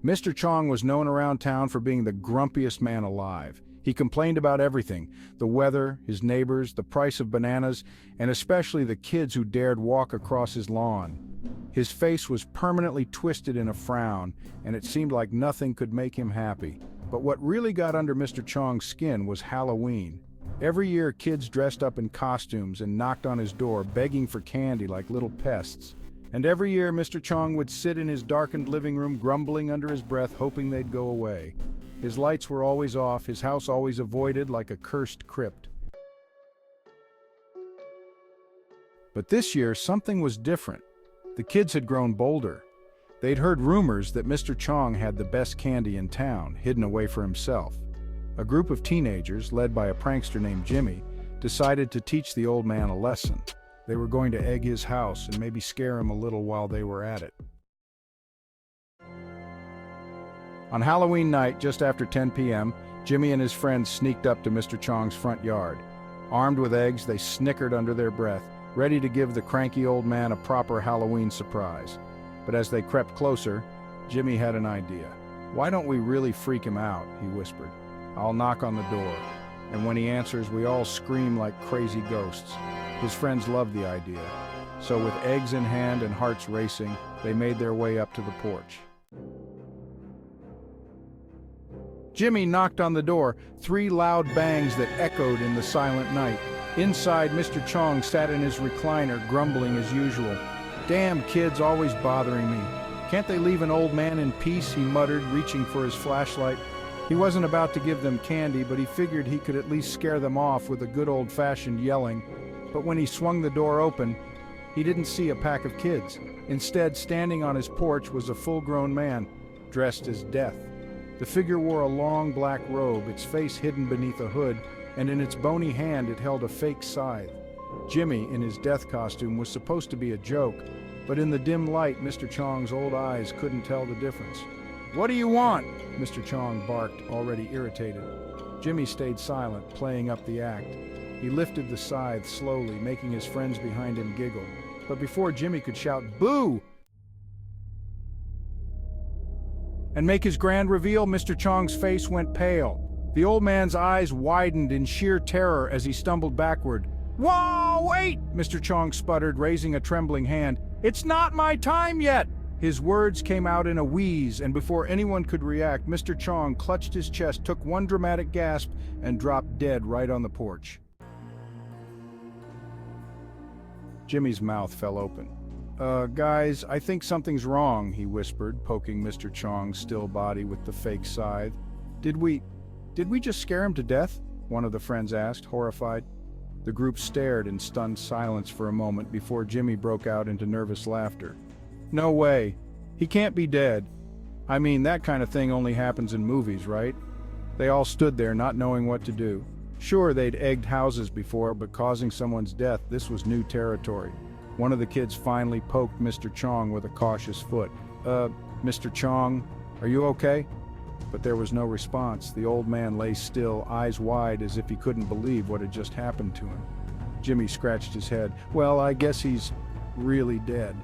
Mr. Chong was known around town for being the grumpiest man alive. He complained about everything: the weather, his neighbors, the price of bananas, and especially the kids who dared walk across his lawn. His face was permanently twisted in a frown, and it seemed like nothing could make him happy. But what really got under Mr. Chong's skin was Halloween. Every year, kids dressed up in costumes and knocked on his door, begging for candy like little pests. And every year, Mr. Chong would sit in his darkened living room, grumbling under his breath, hoping they'd go away. His lights were always off, his house always avoided like a cursed crypt. But this year, something was different. The kids had grown bolder. They'd heard rumors that Mr. Chong had the best candy in town, hidden away for himself. A group of teenagers, led by a prankster named Jimmy, decided to teach the old man a lesson. They were going to egg his house and maybe scare him a little while they were at it. On Halloween night, just after 10 p.m., Jimmy and his friends sneaked up to Mr. Chong's front yard. Armed with eggs, they snickered under their breath, ready to give the cranky old man a proper Halloween surprise. But as they crept closer, Jimmy had an idea. "Why don't we really freak him out?" he whispered. "I'll knock on the door, and when he answers, we all scream like crazy ghosts." His friends loved the idea, so with eggs in hand and hearts racing, they made their way up to the porch. Jimmy knocked on the door, 3 loud bangs that echoed in the silent night. Inside, Mr. Chong sat in his recliner, grumbling as usual. "Damn kids, always bothering me. Can't they leave an old man in peace?" he muttered, reaching for his flashlight. He wasn't about to give them candy, but he figured he could at least scare them off with a good old-fashioned yelling. But when he swung the door open, he didn't see a pack of kids. Instead, standing on his porch was a full-grown man, dressed as Death. The figure wore a long black robe, its face hidden beneath a hood, and in its bony hand it held a fake scythe. Jimmy, in his death costume, was supposed to be a joke, but in the dim light, Mr. Chong's old eyes couldn't tell the difference. "What do you want?" Mr. Chong barked, already irritated. Jimmy stayed silent, playing up the act. He lifted the scythe slowly, making his friends behind him giggle. But before Jimmy could shout "Boo!" and make his grand reveal, Mr. Chong's face went pale. The old man's eyes widened in sheer terror as he stumbled backward. "Whoa, wait!" Mr. Chong sputtered, raising a trembling hand. "It's not my time yet!" His words came out in a wheeze, and before anyone could react, Mr. Chong clutched his chest, took one dramatic gasp, and dropped dead right on the porch. Jimmy's mouth fell open. Guys, I think something's wrong," he whispered, poking Mr. Chong's still body with the fake scythe. Did we just scare him to death?" one of the friends asked, horrified. The group stared in stunned silence for a moment before Jimmy broke out into nervous laughter. "No way. He can't be dead. I mean, that kind of thing only happens in movies, right?" They all stood there, not knowing what to do. Sure, they'd egged houses before, but causing someone's death, this was new territory. One of the kids finally poked Mr. Chong with a cautious foot. Mr. Chong, are you okay?" But there was no response. The old man lay still, eyes wide as if he couldn't believe what had just happened to him. Jimmy scratched his head. "Well, I guess he's really dead."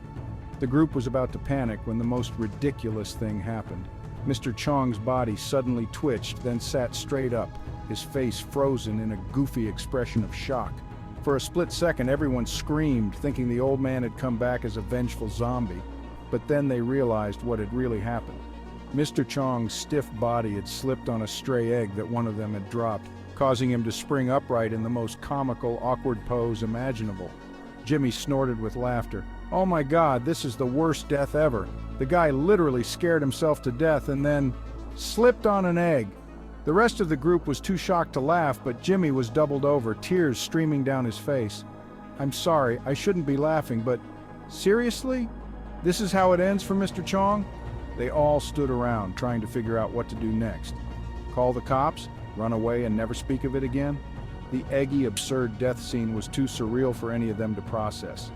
The group was about to panic when the most ridiculous thing happened. Mr. Chong's body suddenly twitched, then sat straight up, his face frozen in a goofy expression of shock. For a split second, everyone screamed, thinking the old man had come back as a vengeful zombie. But then they realized what had really happened. Mr. Chong's stiff body had slipped on a stray egg that one of them had dropped, causing him to spring upright in the most comical, awkward pose imaginable. Jimmy snorted with laughter. "Oh my God, this is the worst death ever. The guy literally scared himself to death and then slipped on an egg." The rest of the group was too shocked to laugh, but Jimmy was doubled over, tears streaming down his face. "I'm sorry, I shouldn't be laughing, but seriously? This is how it ends for Mr. Chong?" They all stood around, trying to figure out what to do next. Call the cops? Run away and never speak of it again? The eggy, absurd death scene was too surreal for any of them to process.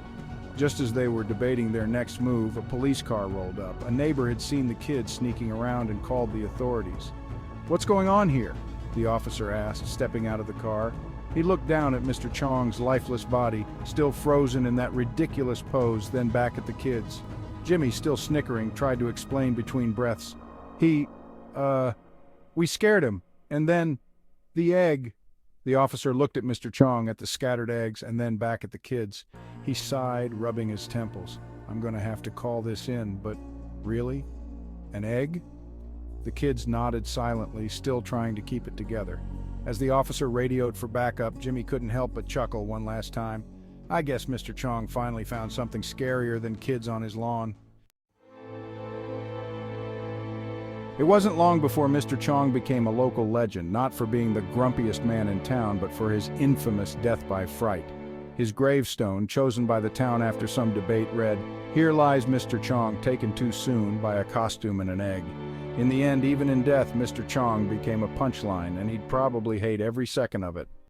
Just as they were debating their next move, a police car rolled up. A neighbor had seen the kids sneaking around and called the authorities. "What's going on here?" the officer asked, stepping out of the car. He looked down at Mr. Chong's lifeless body, still frozen in that ridiculous pose, then back at the kids. Jimmy, still snickering, tried to explain between breaths. He, we scared him, and then, the egg. The officer looked at Mr. Chong, at the scattered eggs, and then back at the kids. He sighed, rubbing his temples. I'm gonna have to call this in, but really? An egg? The kids nodded silently, still trying to keep it together. As the officer radioed for backup, Jimmy couldn't help but chuckle one last time. I guess Mr. Chong finally found something scarier than kids on his lawn. It wasn't long before Mr. Chong became a local legend, not for being the grumpiest man in town, but for his infamous death by fright. His gravestone, chosen by the town after some debate, read, "Here lies Mr. Chong, taken too soon by a costume and an egg." In the end, even in death, Mr. Chong became a punchline, and he'd probably hate every second of it.